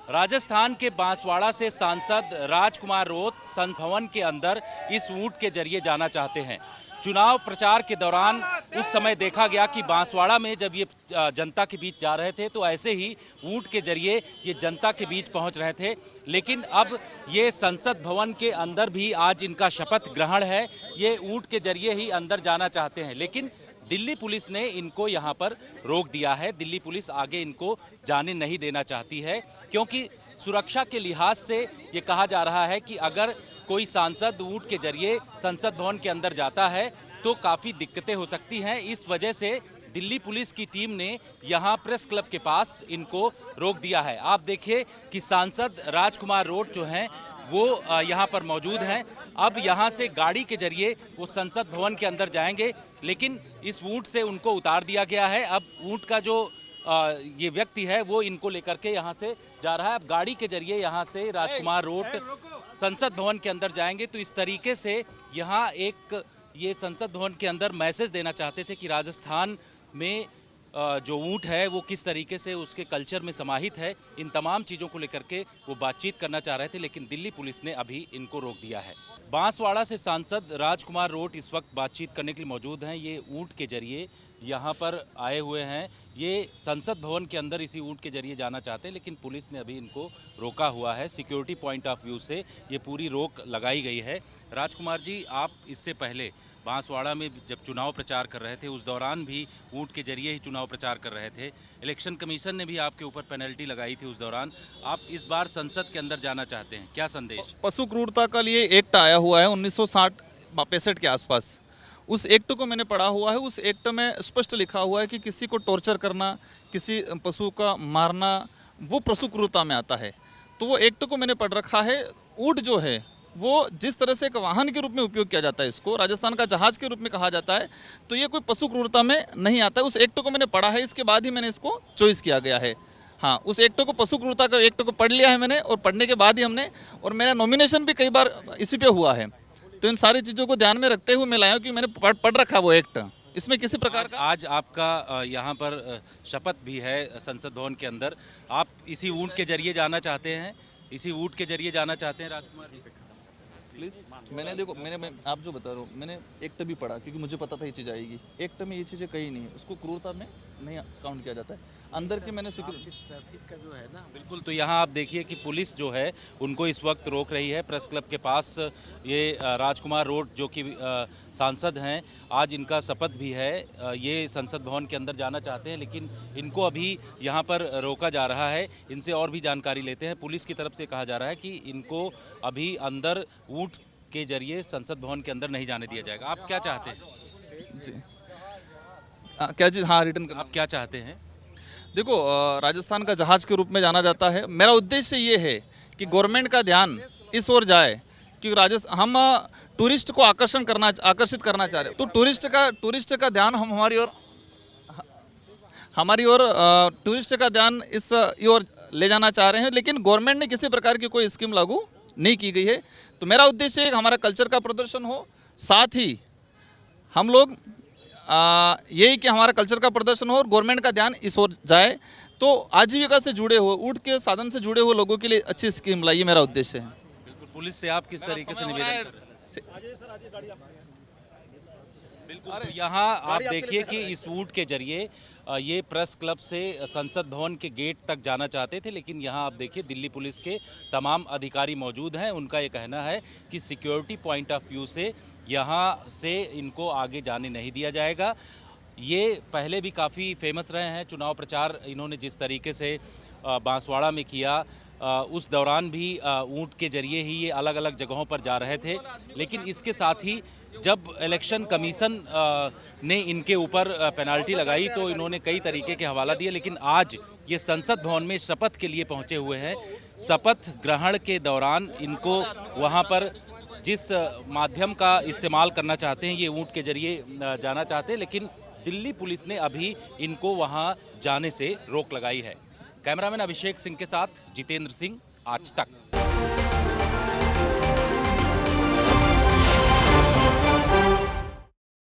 राजस्थान के बांसवाड़ा से सांसद राजकुमार रोत संसद भवन के अंदर इस ऊंट के जरिए जाना चाहते हैं। चुनाव प्रचार के दौरान उस समय देखा गया कि बांसवाड़ा में जब ये जनता के बीच जा रहे थे तो ऐसे ही ऊंट के जरिए ये जनता के बीच पहुंच रहे थे। लेकिन अब ये संसद भवन के अंदर भी आज इनका शपथ ग्रहण है। ये ऊंट के जरिए ही अंदर जाना चाहते हैं, लेकिन दिल्ली पुलिस ने इनको यहाँ पर रोक दिया है। दिल्ली पुलिस आगे इनको जाने नहीं देना चाहती है, क्योंकि सुरक्षा के लिहाज से ये कहा जा रहा है कि अगर कोई सांसद ऊंट के जरिए संसद भवन के अंदर जाता है तो काफ़ी दिक्कतें हो सकती हैं। इस वजह से दिल्ली पुलिस की टीम ने यहाँ प्रेस क्लब के पास इनको रोक दिया है। आप देखिए कि सांसद राजकुमार रोत जो हैं वो यहाँ पर मौजूद हैं। अब यहाँ से गाड़ी के जरिए वो संसद भवन के अंदर जाएंगे, लेकिन इस ऊंट से उनको उतार दिया गया है। अब ऊंट का जो ये व्यक्ति है वो इनको लेकर के यहाँ से जा रहा है। अब गाड़ी के जरिए यहाँ से राजकुमार रोत संसद भवन के अंदर जाएंगे। तो इस तरीके से यहाँ एक ये संसद भवन के अंदर मैसेज देना चाहते थे कि राजस्थान में जो ऊंट है वो किस तरीके से उसके कल्चर में समाहित है। इन तमाम चीज़ों को लेकर के वो बातचीत करना चाह रहे थे, लेकिन दिल्ली पुलिस ने अभी इनको रोक दिया है। बांसवाड़ा से सांसद राजकुमार रोत इस वक्त बातचीत करने के लिए मौजूद हैं। ये ऊंट के जरिए यहाँ पर आए हुए हैं। ये संसद भवन के अंदर इसी ऊंट के जरिए जाना चाहते हैं, लेकिन पुलिस ने अभी इनको रोका हुआ है। सिक्योरिटी पॉइंट ऑफ व्यू से ये पूरी रोक लगाई गई है। राजकुमार जी, आप इससे पहले बांसवाड़ा में जब चुनाव प्रचार कर रहे थे उस दौरान भी ऊंट के जरिए ही चुनाव प्रचार कर रहे थे। इलेक्शन कमीशन ने भी आपके ऊपर पेनल्टी लगाई थी उस दौरान। आप इस बार संसद के अंदर जाना चाहते हैं, क्या संदेश? पशु क्रूरता का लिए एक्ट आया हुआ है 1960-65 के आसपास। उस एक्ट को मैंने पढ़ा हुआ है। उस एक्ट में स्पष्ट लिखा हुआ है कि किसी को टॉर्चर करना, किसी पशु का मारना, वो पशु क्रूरता में आता है। तो वो एक्ट को मैंने पढ़ रखा है। ऊंट जो है वो जिस तरह से एक वाहन के रूप में उपयोग किया जाता है, इसको राजस्थान का जहाज के रूप में कहा जाता है, तो ये कोई पशु क्रूरता में नहीं आता है। उस एक्ट को मैंने पढ़ा है, इसके बाद ही मैंने इसको चॉइस किया गया है। हाँ, उस एक्ट को, पशु क्रूरता का एक्ट को पढ़ लिया है मैंने, और पढ़ने के बाद ही हमने, और मेरा नॉमिनेशन भी कई बार इसी पे हुआ है। तो इन सारी चीज़ों को ध्यान में रखते हुए मैं लाया हूँ कि मैंने पढ़ रखा वो एक्ट। इसमें किसी प्रकार का आज आपका यहाँ पर शपथ भी है संसद भवन के अंदर। आप इसी ऊंट के जरिए जाना चाहते हैं, इसी ऊंट के जरिए जाना चाहते हैं राजकुमार जी? प्लीज़, मैंने देखो, मैं आप जो बता रहा हूँ, मैंने एक्ट भी पढ़ा क्योंकि मुझे पता था ये चीज़ आएगी। एक्ट में ये चीज़ें कहीं नहीं है, उसको क्रूरता में नहीं काउंट किया जाता है। अंदर की मैंने ट्रैफिक का जो है ना, बिल्कुल। तो यहाँ आप देखिए कि पुलिस जो है उनको इस वक्त रोक रही है। प्रेस क्लब के पास ये राजकुमार रोत जो कि सांसद हैं, आज इनका शपथ भी है। ये संसद भवन के अंदर जाना चाहते हैं, लेकिन इनको अभी यहाँ पर रोका जा रहा है। इनसे और भी जानकारी लेते हैं। पुलिस की तरफ से कहा जा रहा है कि इनको अभी अंदर ऊंट के जरिए संसद भवन के अंदर नहीं जाने दिया जाएगा। आप क्या चाहते हैं जी? क्या चीज़? हाँ, रिटर्न आप क्या चाहते हैं? देखो, राजस्थान का जहाज के रूप में जाना जाता है। मेरा उद्देश्य ये है कि गवर्नमेंट का ध्यान इस ओर जाए, क्योंकि हम टूरिस्ट को आकर्षित करना चाह रहे हैं। तो टूरिस्ट का ध्यान हम हमारी ओर टूरिस्ट का ध्यान इस ओर ले जाना चाह रहे हैं, लेकिन गवर्नमेंट ने किसी प्रकार की कोई स्कीम लागू नहीं की गई है। तो मेरा उद्देश्य है कि हमारा कल्चर का प्रदर्शन हो, साथ ही हम लोग यही कि हमारा कल्चर का प्रदर्शन हो और गवर्नमेंट का ध्यान इस ओर जाए। तो आजीविका से जुड़े हुए, ऊंट के साधन से जुड़े हुए लोगों के लिए अच्छी स्कीम लाइए, मेरा उद्देश्य है। बिल्कुल। पुलिस से आप किस तरीके से निवेदन कर रहे हैं? बिल्कुल। तो यहाँ आप देखिए कि इस ऊंट के जरिए ये प्रेस क्लब से संसद भवन के गेट तक जाना चाहते थे, लेकिन यहाँ आप देखिए दिल्ली पुलिस के तमाम अधिकारी मौजूद हैं। उनका ये कहना है कि सिक्योरिटी पॉइंट ऑफ व्यू से यहाँ से इनको आगे जाने नहीं दिया जाएगा। ये पहले भी काफ़ी फेमस रहे हैं। चुनाव प्रचार इन्होंने जिस तरीके से बांसवाड़ा में किया, उस दौरान भी ऊंट के जरिए ही ये अलग अलग जगहों पर जा रहे थे। लेकिन इसके साथ ही जब इलेक्शन कमीशन ने इनके ऊपर पेनल्टी लगाई तो इन्होंने कई तरीके के हवाला दिए, लेकिन आज ये संसद भवन में शपथ के लिए पहुंचे हुए हैं। शपथ ग्रहण के दौरान इनको वहां पर जिस माध्यम का इस्तेमाल करना चाहते हैं, ये ऊंट के जरिए जाना चाहते हैं, लेकिन दिल्ली पुलिस ने अभी इनको वहां जाने से रोक लगाई है। कैमरामैन अभिषेक सिंह के साथ जितेंद्र सिंह, आज तक।